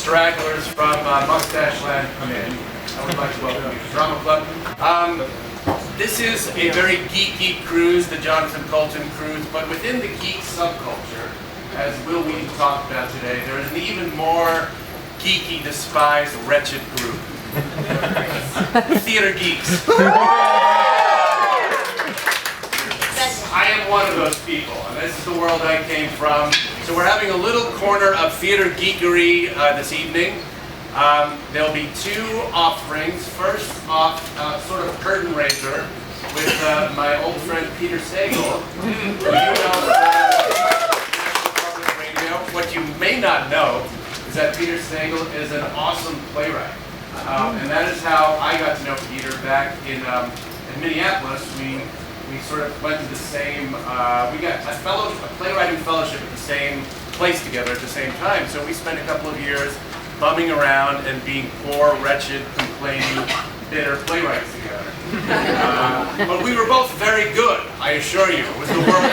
stragglers from Mustache Land come in, I would like to welcome you to Drama Club. This is a very geeky cruise, the Jonathan Colton cruise, but within the geek subculture, as Will Wheaton talked about today, there is an even more geeky, despised, wretched group. Theater geeks. I am one of those people, and this is the world I came from. So we're having a little corner of theater geekery this evening. There'll be two offerings. First off, sort of curtain raiser with my old friend Peter Sagal, who you know from radio. What you may not know is that Peter Sagal is an awesome playwright. And that is how I got to know Peter back in Minneapolis. We sort of went to the same, we got a playwriting fellowship at the same place together at the same time. So we spent a couple of years bumming around and being poor, wretched, complaining, bitter playwrights together. But we were both very good, I assure you. It was the world.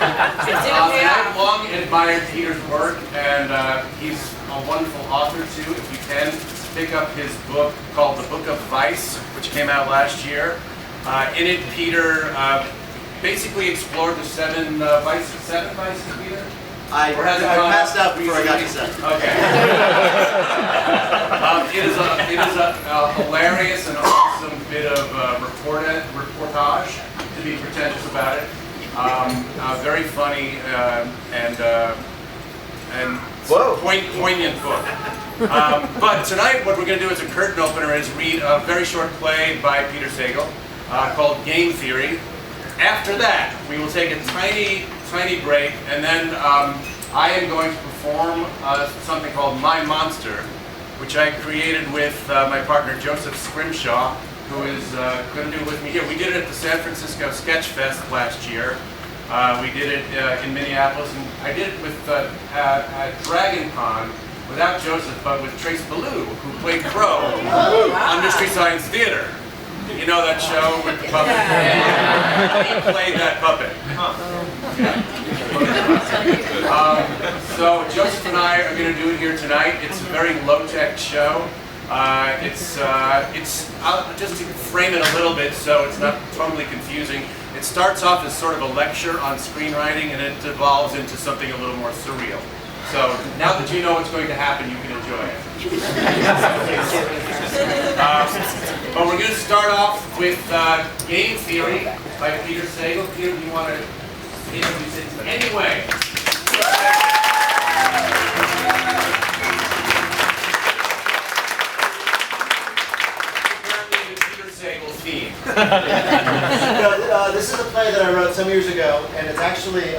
I've long admired Peter's work, and he's a wonderful author too. If you can, pick up his book called The Book of Vice, which came out last year. In it, Peter basically explored the seven vices. Seven vices, Peter? I passed out before I got to seven. Okay. It is a hilarious and awesome bit of reportage, to be pretentious about it. Very funny and poignant book. But tonight, what we're going to do as a curtain opener is read a very short play by Peter Sagal called Game Theory. After that, we will take a tiny break, and then I am going to perform something called My Monster, which I created with my partner Joseph Scrimshaw, who is going to do it with me here. We did it at the San Francisco Sketch Fest last year. We did it in Minneapolis, and I did it with at Dragon Con without Joseph, but with Trace Ballou, who played Crow on Mystery Science Theater. You know that show with the puppet? Yeah. He played that puppet. So Joseph and I are going to do it here tonight. It's a very low-tech show. Just to frame it a little bit so it's not totally confusing, it starts off as sort of a lecture on screenwriting, and it evolves into something a little more surreal. So now that you know what's going to happen, you can enjoy it. But we're going to start off with Game Theory by Peter Sagal. Peter, do you want to introduce it in any way? Apparently the Peter Sagal theme. This is a play that I wrote some years ago, and it's actually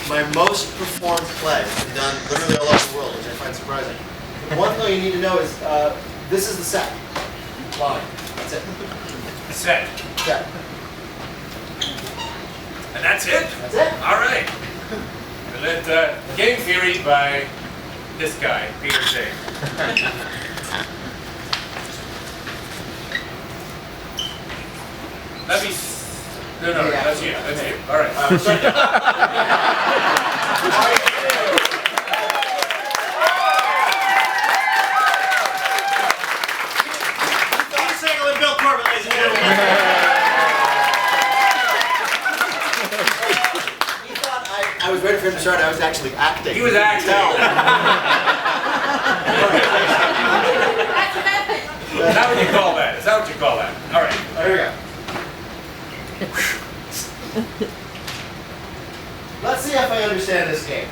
my most performed play. It's been done literally all over the world, which I find surprising. One thing you need to know is this is the set. Line. That's it. The set. Set. And that's it? That's it. All right. Game Theory by this guy, Peter Sagal. Let me... No, that's you. That's you. All right. Peter Sagal and Bill Corbett, ladies and gentlemen. He thought I was ready for him to start. I was actually acting. He was acting. Is that what you call that? Is that what you call that? All right. Here we go. Let's see if I understand this game.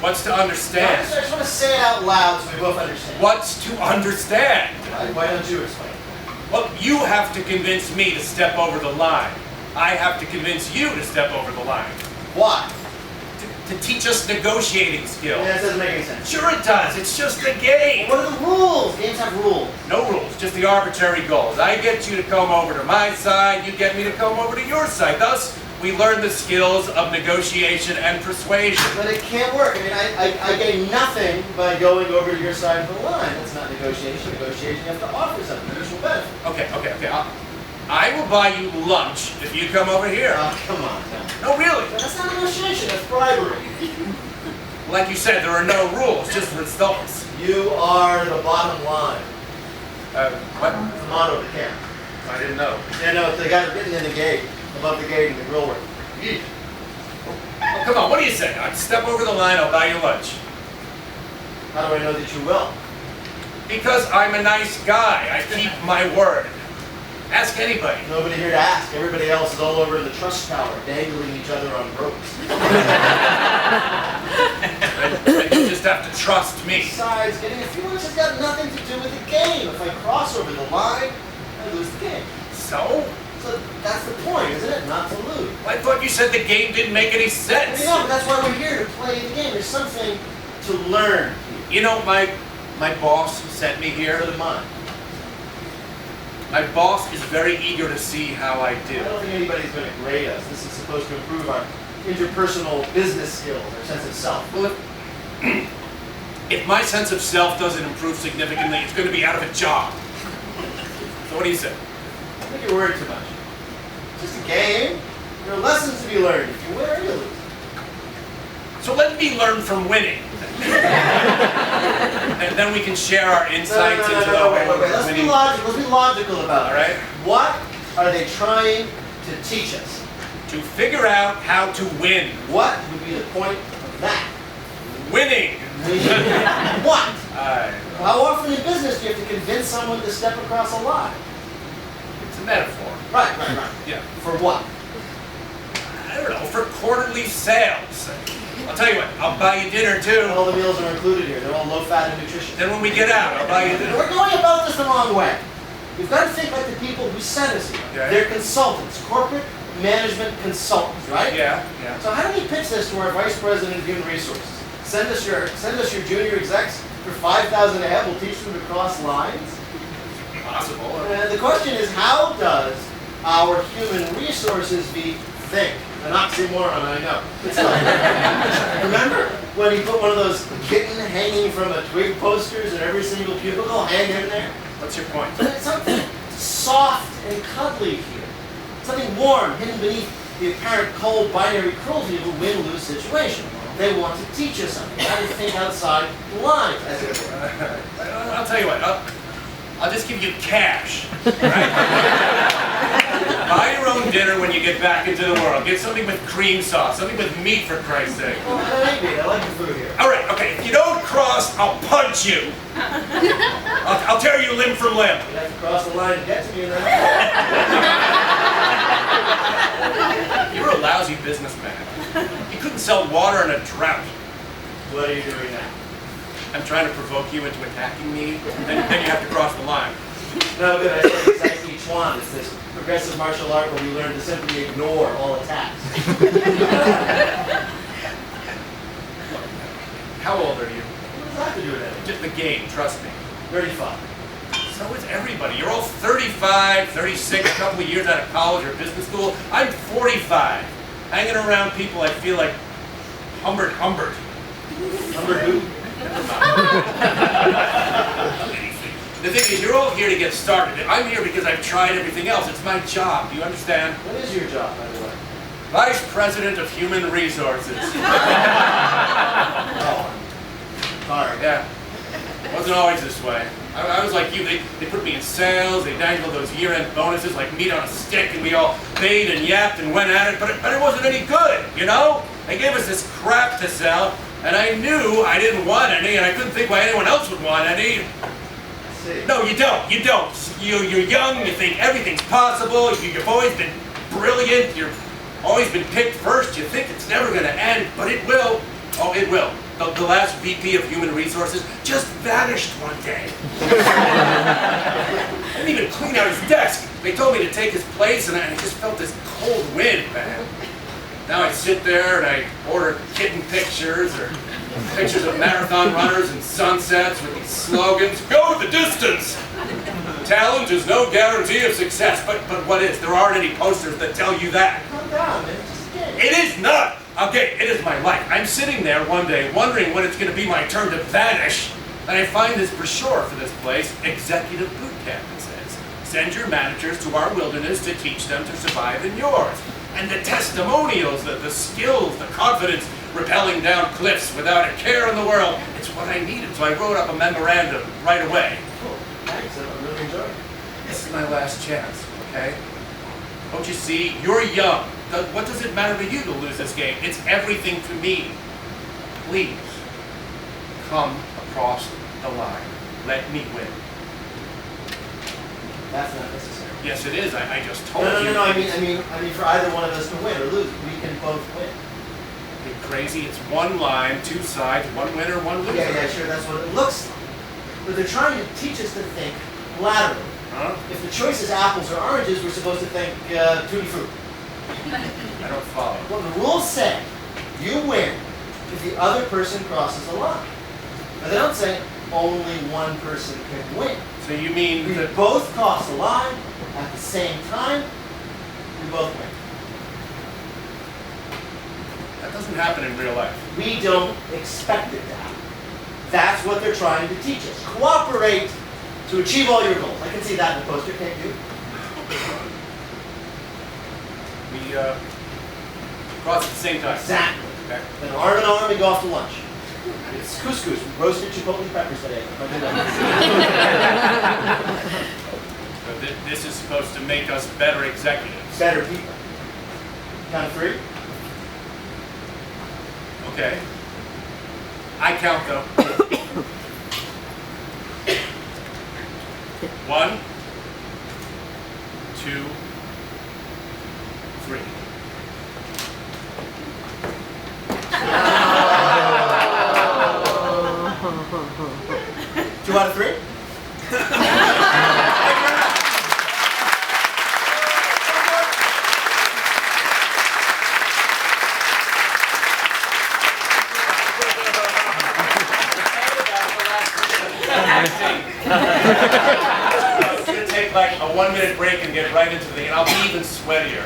What's to understand? I just want to say it out loud so we both understand. What's to understand? Why don't you explain? Well, you have to convince me to step over the line. I have to convince you to step over the line. Why? To teach us negotiating skills. Yeah, that doesn't make any sense. Sure it does. It's just a game. What are the rules? Games have rules. No rules, just the arbitrary goals. I get you to come over to my side, you get me to come over to your side. Thus, we learn the skills of negotiation and persuasion. But it can't work. I mean, I gain nothing by going over to your side of the line. That's not negotiation. Negotiation, you have to offer something. Mutual benefit. Okay. I will buy you lunch if you come over here. Oh, come on. No, really. That's not negotiation. That's bribery. Like you said, there are no rules, just results. You are the bottom line. What? The motto of the camp. I didn't know. Yeah, no, the guy written in the gate, above the gate in the grill work. Oh, come on, what do you say? I'll step over the line, I'll buy you lunch. How do I know that you will? Because I'm a nice guy. I keep my word. Ask anybody. Nobody here to ask. Everybody else is all over in the trust tower, dangling each other on ropes. You just have to trust me. Besides, getting a few lunch has got nothing to do with the game. If I cross over the line, I lose the game. So? So that's the point, isn't it? Not to lose. I thought you said the game didn't make any sense. No, but that's why we're here, to play the game. There's something to learn. You know, my boss sent me here. So did mine. My boss is very eager to see how I do. I don't think anybody's going to grade us. This is supposed to improve our interpersonal business skills, our sense of self. Well, if my sense of self doesn't improve significantly, it's going to be out of a job. So what do you say? I think you're worried too much. It's just a game. There are lessons to be learned. If you win or you lose. So let me learn from winning. And then we can share our insights into the wait. Let's be logical. Let's be logical about it. All right? What are they trying to teach us? To figure out how to win. What would be the point of that? Winning. What? Well, How often in business do you have to convince someone to step across a line? it's a metaphor. Right. Yeah. For what? I don't know, for quarterly sales. I'll tell you what, I'll buy you dinner too. All the meals are included here. They're all low fat and nutritious. Then when we get out, I'll buy you dinner. We're going about this the wrong way. We've got to think like the people who sent us here. Okay. They're consultants, corporate management consultants, right? Yeah. So how do we pitch this to our vice president of human resources? Send us your junior execs for 5,000 a head. We'll teach them to cross lines. Possible. And the question is, how does our human resources think? An oxymoron, I know. It's not. Remember when he put one of those kitten hanging from a twig posters in every single cubicle, hang in there? What's your point? There's something soft and cuddly here. Something warm hidden beneath the apparent cold binary cruelty of a win-lose situation. They want to teach us something. How to think outside the lines, as it were. I'll tell you what, I'll just give you cash. Right? Buy your own dinner when you get back into the world. Get something with cream sauce, something with meat for Christ's sake. Well, I like meat. I like the food here. All right, okay, if you don't cross, I'll punch you. I'll tear you limb from limb. You have to cross the line to get to me in that. You're a lousy businessman. You couldn't sell water in a drought. What are you doing now? I'm trying to provoke you into attacking me, then you have to cross the line. No, good. I said it's like each one. It's this progressive martial art where we learn to simply ignore all attacks. How old are you? What does that have to do with anything? Just the game, trust me. 35. So is everybody. You're all 35, 36, a couple of years out of college or business school. I'm 45. Hanging around people I feel like Humbert. Number who? The thing is, you're all here to get started. I'm here because I've tried everything else. It's my job. Do you understand? What is your job, by the way? Vice President of Human Resources. Oh, sorry. Yeah. It wasn't always this way. I was like you. They put me in sales. They dangled those year-end bonuses like meat on a stick, and we all paid and yapped and went at it, but it wasn't any good, you know? They gave us this crap to sell, and I knew I didn't want any, and I couldn't think why anyone else would want any. No, you don't. You don't. You're young. You think everything's possible. You've always been brilliant. You've always been picked first. You think it's never going to end, but it will. Oh, it will. The last VP of Human Resources just vanished one day. I didn't even clean out his desk. They told me to take his place, and I just felt this cold wind, man. Now I sit there and I order kitten pictures or pictures of marathon runners and sunsets with these slogans. Go the distance! Talent is no guarantee of success, but what is? There aren't any posters that tell you that. Calm down, man. It's just a game. It is not! Okay, it is my life. I'm sitting there one day wondering when it's going to be my turn to vanish, and I find this brochure for this place, Executive Boot Camp, it says. Send your managers to our wilderness to teach them to survive in yours. And the testimonials, the skills, the confidence, rappelling down cliffs without a care in the world. It's what I needed, so I wrote up a memorandum right away. Cool. Thanks. I really enjoyed it. This is my last chance, okay? Don't you see? You're young. What does it matter to you to lose this game? It's everything to me. Please, come across the line. Let me win. That's not necessary. Yes, it is. I just told No, you. I mean, for either one of us to win or lose, we can both win. You're crazy. It's one line, two sides, one winner, one loser. Yeah, sure. That's what it looks like. But they're trying to teach us to think laterally. Huh? If the choice is apples or oranges, we're supposed to think tutti frutti. I don't follow. Well, the rules say you win if the other person crosses the line. But they don't say only one person can win. So you mean We that both cross the line at the same time, we both win. that doesn't happen in real life? We don't expect it to happen. That's what they're trying to teach us. Cooperate to achieve all your goals. I can see that in the poster, can't you? We cross at the same time. Exactly. Okay. Then arm in arm, we go off to lunch. It's couscous, roasted chipotle peppers today. So this is supposed to make us better executives. Better people. Count of three. Okay. I count though. 1, 2, 3. Two out of three. It's gonna take like a 1-minute break and get right into the thing, and I'll be even sweatier.